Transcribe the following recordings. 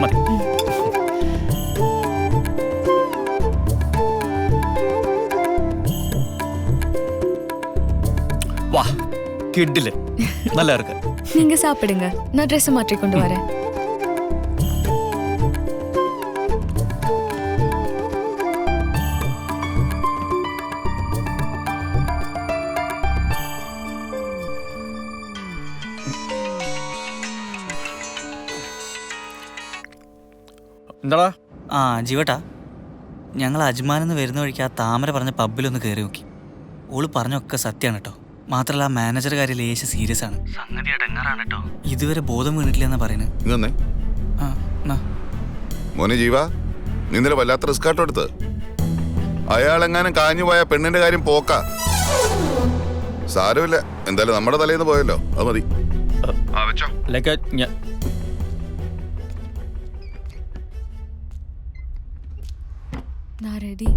മതി. വാ, കിഡില് നല്ല ഇருக்கு. நீங்க சாப்பிடுங்க, நான் ட்ரெஸ் மாற்றி கொண்டு வரேன். എന്താടാ? ആ ജീവട്ടാ, ഞങ്ങൾ അജ്മാനെന്ന് വരുന്ന വഴിക്ക് ആ താമര പറഞ്ഞ പബ്ബിലൊന്ന് കയറി നോക്കി. ഓള് പറഞ്ഞൊക്കെ സത്യമാണ് കേട്ടോ. മാത്രമല്ല ആ മാനേജർ കാര്യം ലേശം സീരിയസ് ആണ്. സംഗതി അടങ്ങാറാണ് കേട്ടോ. ഇതുവരെ ബോധം വീണിട്ടില്ല എന്നാ പറയുന്നത്. മോനെ ജീവ, നിന്നലെ വല്ലാത്ത റിസ്ക് ആട്ടോ എടുത്ത്. അയാളെങ്ങാനും കാഞ്ഞു പോയ പെണ്ണിന്റെ കാര്യം പോക്ക. സാരമില്ല, എന്തായാലും നമ്മുടെ തലേന്ന് പോയല്ലോ, അത് മതി. நான் ரெடி.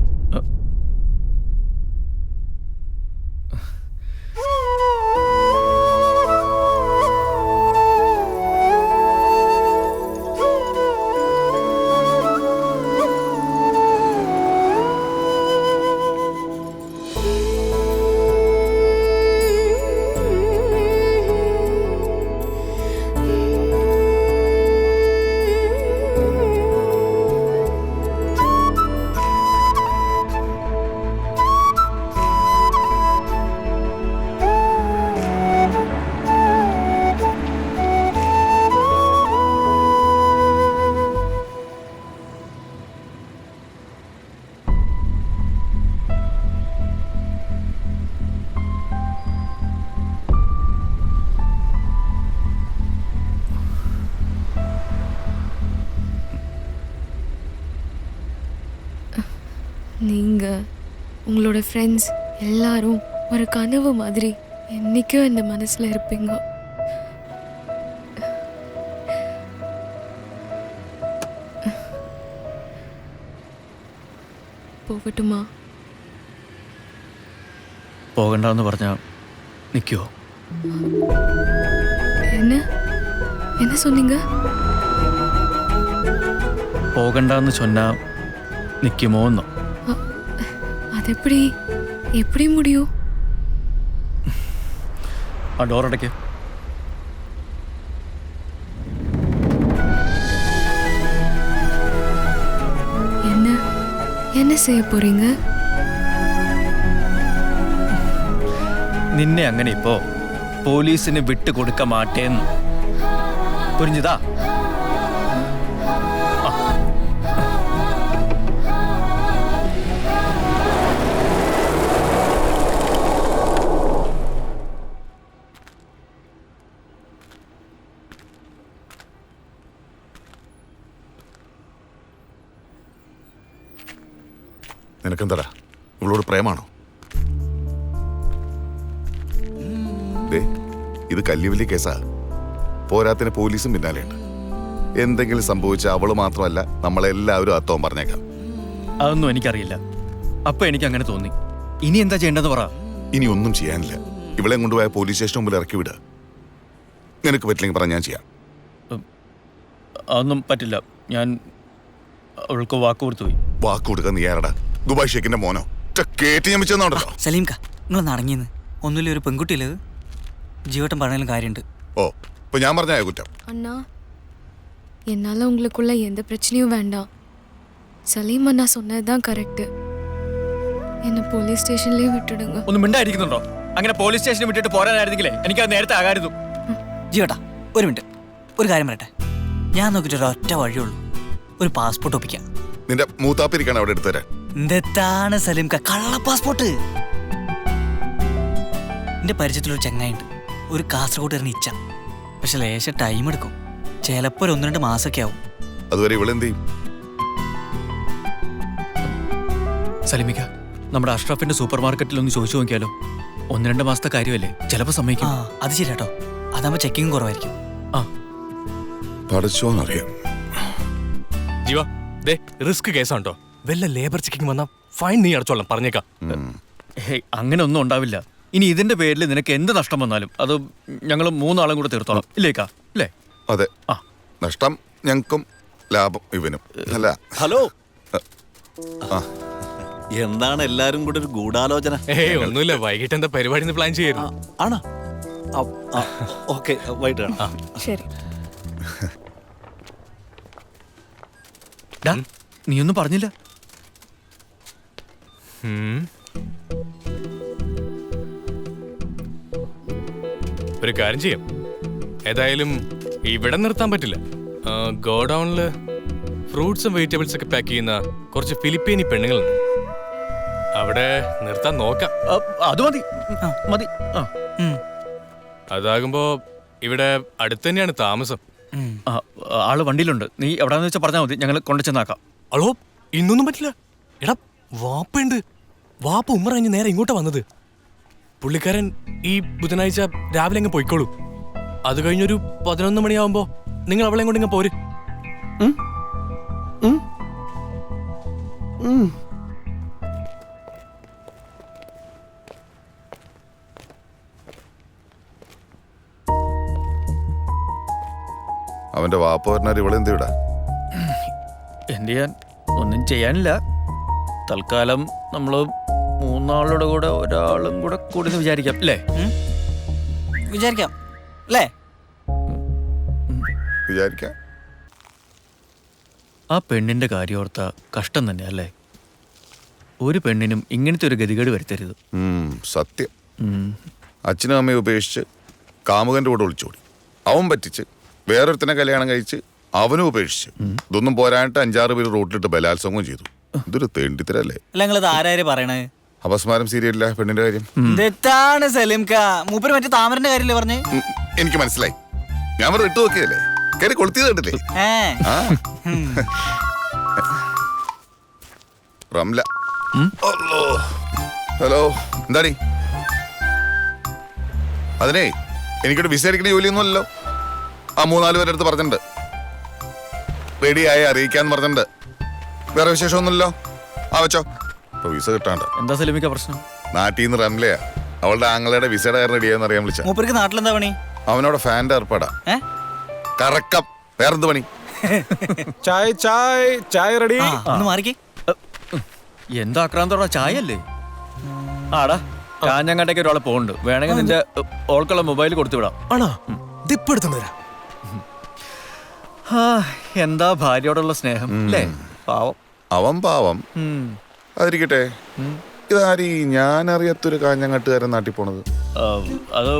நீங்க உங்களோட ஃப்ரெண்ட்ஸ் எல்லாரும் ஒரு கனவு மாதிரி என்னைக்கும் இந்த மனசுல இருப்பீங்க. போகட்டுமா? പോകണ്ടെന്ന് പറഞ്ഞാ നിൽക്കുവോ? என்ன என்ன சொன்னீங்க? പോകണ്ടെന്ന് சொன்னா നിൽക്കുമോന്നോ? அது எப்படி முடியும்? ആ ഡോറടയ്ക്ക്. என்ன செய்ய போறீங்க? നിന്നെ അങ്ങനെ ഇപ്പോ പോലീസിന് വിട്ടുകൊടുക്ക മാട്ടേന്ന്. പുരിഞ്ഞതാ? നിനക്കെന്താടാ, ഇവളോട് പ്രേമാണോ? ഇത് കല്ലുവല്ലി കേസാ. പോരാത്തിന് പോലീസും പിന്നാലെയുണ്ട്. എന്തെങ്കിലും സംഭവിച്ച അവള് മാത്രമല്ല, നമ്മളെല്ലാവരും അത്തോം പറഞ്ഞേക്കാം. അതൊന്നും എനിക്കറിയില്ല. അപ്പൊ എനിക്ക് അങ്ങനെ തോന്നി. ഇനി എന്താ ചെയ്യേണ്ടതെന്ന് പറ. ഇനി ഒന്നും ചെയ്യാനില്ല. ഇവളെ കൊണ്ടുപോയ പോലീസ് സ്റ്റേഷൻ മുമ്പിൽ ഇറക്കി വിടുക. നിനക്ക് പറ്റില്ലെങ്കിൽ പറഞ്ഞാൽ ഞാൻ ചെയ്യാം. അതൊന്നും പറ്റില്ല. ഞാൻ അവൾക്ക് വാക്ക് കൊടുത്തു പോയി. വാക്ക് കൊടുക്കാൻ നീ ആരടാ? ദുബായ് ഷേഖിന്റെ മോനോ? കേട്ടി ഞാൻ വെച്ചെന്നോണ്ടോ? സലീംക്ക, നിങ്ങൾ നടങ്ങിയെന്ന് ഒന്നുമില്ല. ഒരു പെൺകുട്ടിയില് ജീവട്ടം പറഞ്ഞാലും കാര്യമുണ്ട്. ഓ, ഇപ്പൊ ഞാൻ പറഞ്ഞ കുറ്റം. அண்ணா, என்னால உங்களுக்குள்ள எந்த பிரச்சனையும் வேண்டாம். சலீம் அண்ணா சொன்னதுதான் கரெக்ட். என்ன போலீஸ் സ്റ്റേഷനിലേ വിട്ടിടുங்க. ഒന്ന് മിണ്ടായിരിക്കുന്നുണ്ടോ? അങ്ങനെ പോലീസ് സ്റ്റേഷനിൽ വിട്ടിട്ട് പോരാനായിരുന്നെങ്കിലേ എനിക്കത് നേരത്തെ ആകായിരുന്നു. ജീവട്ടാ, ഒരു മിനിറ്റ്, ഒരു കാര്യം പറയട്ടെ. ഞാൻ നോക്കിയിട്ട് ഒരൊറ്റ വഴിയുള്ളൂ. ഒരു പാസ്പോർട്ട് ഒപ്പിക്കാം. നിന്റെ മൂത്താപ്പിരിക്കാണ് അവിടെ എടുത്തു തരാൻ. എന്താണ് സലീംക്ക, കള്ള പാസ്പോർട്ട്? എന്റെ പരിചയത്തിലൊരു ചങ്ങായിണ്ട്, ഒരു കാസർഗോഡ് ഇച്ച. പക്ഷെ ലേശം ടൈം എടുക്കും. ചിലപ്പോ ഒരു 1-2 മാസമൊക്കെ ആവും. അതുവരെ ഇവളെന്ത് ചെയ്യും? സലീമിക്ക, നമ്മുടെ അഷ്റഫിന്റെ സൂപ്പർ മാർക്കറ്റിൽ ഒന്ന് ചോദിച്ചു നോക്കിയാലോ? 1-2 മാസത്തെ കാര്യമല്ലേ, ചിലപ്പോ സമ്മതിക്കും. അത് ശരിയാട്ടോ, അതാകുമ്പോ ചെക്കിങ് കുറവായിരിക്കും. പഠിച്ചോന്നറിയാം. ജീവ, ദേ റിസ്ക് കേസാണ്ടോ. വല്ല ലേബർ ചെക്കിങ് വന്നാ ഫൈൻ നീ അടച്ചോളാം, പറഞ്ഞേക്കാം. അങ്ങനെ ഒന്നും ഉണ്ടാവില്ല. ഇനി ഇതിന്റെ പേരിൽ നിനക്ക് എന്ത് നഷ്ടം വന്നാലും അത് ഞങ്ങൾ 3 ആളും കൂടെ തീർത്തോളാം. ഇല്ലേക്കാ? അല്ലേ? അതെ, നഷ്ടം ഞങ്ങൾക്കും ലാഭം ഇവനും അല്ല. ഹലോ ആ. എന്താണ് എല്ലാരും കൂടെ ഒരു ഗൂഢാലോചന? ഏയ് ഒന്നുമില്ല, വൈകിട്ട് എന്താ പരിപാടി പ്ലാൻ ചെയ്യായിരുന്നു. ആണോ? ഓക്കെ, വൈകിട്ട് കാണാം. ശരി. ഡാ, നീയൊന്നും പറഞ്ഞില്ല. ഉം. ഒരു കാര്യം ചെയ്യാം, ഏതായാലും ഇവിടെ നിർത്താൻ പറ്റില്ല. ഗോഡൌണില് ഫ്രൂട്ട്സും വെജിറ്റബിൾസ് ഒക്കെ പാക്ക് ചെയ്യുന്ന കുറച്ച് ഫിലിപ്പീനി പെണ്ണുങ്ങളുണ്ട്. അവിടെ നിർത്താൻ നോക്കാം. അത് മതി മതി. ആ. അതാകുമ്പോ ഇവിടെ അടുത്ത് തന്നെയാണ് താമസം. ആ, ആള് വണ്ടിയിലുണ്ട്. നീ എവിടാന്ന് വെച്ചാൽ പറഞ്ഞാൽ മതി, ഞങ്ങൾ കൊണ്ടുചെന്നാക്കാം. അളോ, ഇന്നൊന്നും പറ്റില്ല. എടാ, വാപ്പയുണ്ട്. വാപ്പ ഉമ്മ കഴിഞ്ഞ് നേരെ ഇങ്ങോട്ടാ വന്നത്. പുള്ളിക്കാരൻ ഈ ബുധനാഴ്ച രാവിലെ അങ്ങ് പോയിക്കോളൂ. അത് കഴിഞ്ഞൊരു 11 മണിയാവുമ്പോ നിങ്ങൾ അവളെ കൊണ്ട് ഇങ്ങ് പോര്. അവന്റെ വാപ്പ പറഞ്ഞാൽ ഇവളെന്ത് വിടാ? എന്ത് ചെയ്യാൻ? ഒന്നും ചെയ്യാനില്ല. തൽക്കാലം നമ്മള് 3 കൂടെ ഒരാളും കൂടെ കൂടി എന്ന് വിചാരിക്കാം അല്ലേ? വിചാരിക്കാം അല്ലേ? വിചാരിക്കാം. ആ പെണ്ണിന്റെ കാര്യം ഓർത്ത കഷ്ടം തന്നെ അല്ലേ? ഒരു പെണ്ണിനും ഇങ്ങനത്തെ ഒരു ഗതികേട് വരുത്തരുത്. സത്യം. ഉം. അച്ഛനും അമ്മയും ഉപേക്ഷിച്ച് കാമുകന്റെ കൂടെ ഒളിച്ചോടി. അവൻ പറ്റിച്ച് വേറൊരുത്തനെ കല്യാണം കഴിച്ച് അവനും ഉപേക്ഷിച്ച്. ഇതൊന്നും പോരായിട്ട് 5-6 പേര് റോട്ടിലിട്ട് ബലാത്സംഗം ചെയ്തു. ഇതൊരു തേണ്ടിത്തരല്ലേ? അല്ല, നിങ്ങളിത് ആരാര് പറയണേ? അപസ്മാരം സീരിയലില്ല പെണ്ണിന്റെ കാര്യം. തെറ്റാണ് സലീംക്ക. മൂപ്പര് മറ്റേ താമരന്റെ കാര്യല്ലേ പറഞ്ഞേ? എനിക്ക് മനസ്സിലായി. ഞാൻ വെറുതെ ഇട്ട് നോക്കിയതല്ലേ, കയറി കൊളുത്തിയത് കണ്ടില്ലേ? ആ. റംല. അല്ലോ. ഹലോ, എന്താടി? അതിനേ എനിക്കൊരു വിസ അടിക്കുന്ന ജോലിയൊന്നുമല്ലോ. ആ 3-4 പേരുടെ അടുത്ത് പറഞ്ഞിട്ടുണ്ട്, റെഡിയായി അറിയിക്കാന്ന് പറഞ്ഞിട്ടുണ്ട്. വേറെ വിശേഷമൊന്നുമില്ലല്ലോ. ആ വെച്ചോ. ഇപ്പൊ വിസ കിട്ടാണ്ട്. എന്താ സലീമിക്ക പ്രശ്നം? നാട്ടിൽ നിന്ന് റംലയാ. അവളുടെ ആങ്ങളുടെ വിസയുടെ കാര്യം റെഡിയാന്ന് അറിയാൻ വിളിച്ച. മൂപ്പർക്ക് നാട്ടിലെന്താ പണി? അവനോട് ഫാൻ്റെ ഏർപ്പാടാ. കറക്കം. വേറെന്ത് പണി? ചായ ചായ ചായ റെഡി. ഒന്ന് മാറിക്കേ. എന്താ ആക്രാന്തോടാ? ചായ അല്ലേ? ആടാ, കാഞ്ഞങ്ങാട്ടേക്ക് ഒരാളെ പോകുന്നുണ്ട്. വേണമെങ്കിൽ നിന്റെ ഓൾക്കുള്ള മൊബൈൽ കൊടുത്തു വിടാം. ആണോ? ദിപ്പെടുത്തുന്നവരാ. എന്താ ഭാര്യയോടുള്ള സ്നേഹം അല്ലേ? പാവം. അവൻ പാവം. അതിരിക്കട്ടെ, ഇതാരീ ഞാൻ അറിയാത്തൊരു കാഞ്ഞങ്ങാട്ടുകാരൻ നാട്ടിൽ പോണത്? അത്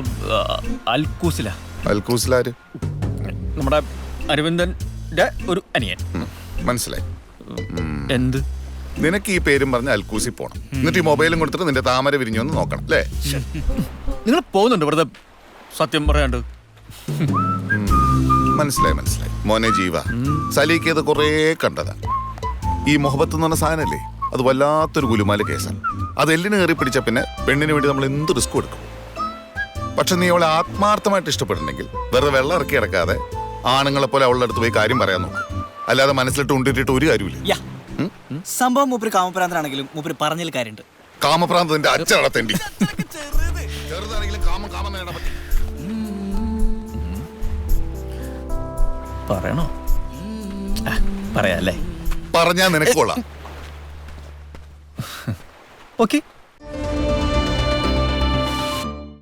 അൽക്കൂസില. അൽക്കൂസിലാര്? നമ്മുടെ അരവിന്ദന്റെ ഒരു അനിയൻ. മനസ്സിലായി. എന്ത്? നിനക്ക് ഈ പേരും പറഞ്ഞ് അൽക്കൂസി പോണം. എന്നിട്ട് ഈ മൊബൈലും കൊടുത്തിട്ട് നിന്റെ താമര വിരിഞ്ഞൊന്ന് നോക്കണം അല്ലേ? നിങ്ങൾ പോകുന്നുണ്ട് വെറുതെ സത്യം പറയാണ്ട്. മനസ്സിലായി മനസ്സിലായി. മോനെ ജീവ, സലീക്ക് ഇത് കുറേ കണ്ടതാ. ഈ മുഹബത്ത് എന്ന് പറഞ്ഞ സാധനല്ലേ, അത് വല്ലാത്തൊരു ഗുലുമാല് കേസാണ്. അത് എല്ലിന് കയറി പിടിച്ച പിന്നെ പെണ്ണിന് വേണ്ടി നമ്മൾ എന്ത് റിസ്ക് എടുക്കും. പക്ഷെ നീ അവളെ ആത്മാർത്ഥമായിട്ട് ഇഷ്ടപ്പെടുന്നെങ്കിൽ വെറുതെ വെള്ളം ഇറക്കി ഇറക്കാതെ ആണുങ്ങളെ പോലെ അവളുടെ അടുത്ത് പോയി കാര്യം പറയാൻ നോക്കും. അല്ലാതെ മനസ്സിലിട്ട് ഉണ്ടിട്ടിട്ട് ഒരു കാര്യമില്ല. സംഭവം മൂപ്പര് കാമപ്രാന്തനാണെങ്കിലും മൂപ്പര് പറഞ്ഞതിൽ കാര്യമുണ്ട്. കാമപ്രാന്തത്തിന്റെ അച്ചടത്തേണ്ടി ചെറുതാണെങ്കിലും കാമം കാമം നേടാൻ പറ്റും. പറയണോ? പറയാല്ലേ? പറഞ്ഞാ നിനക്ക് കൊള്ളാം. ഓക്കെ.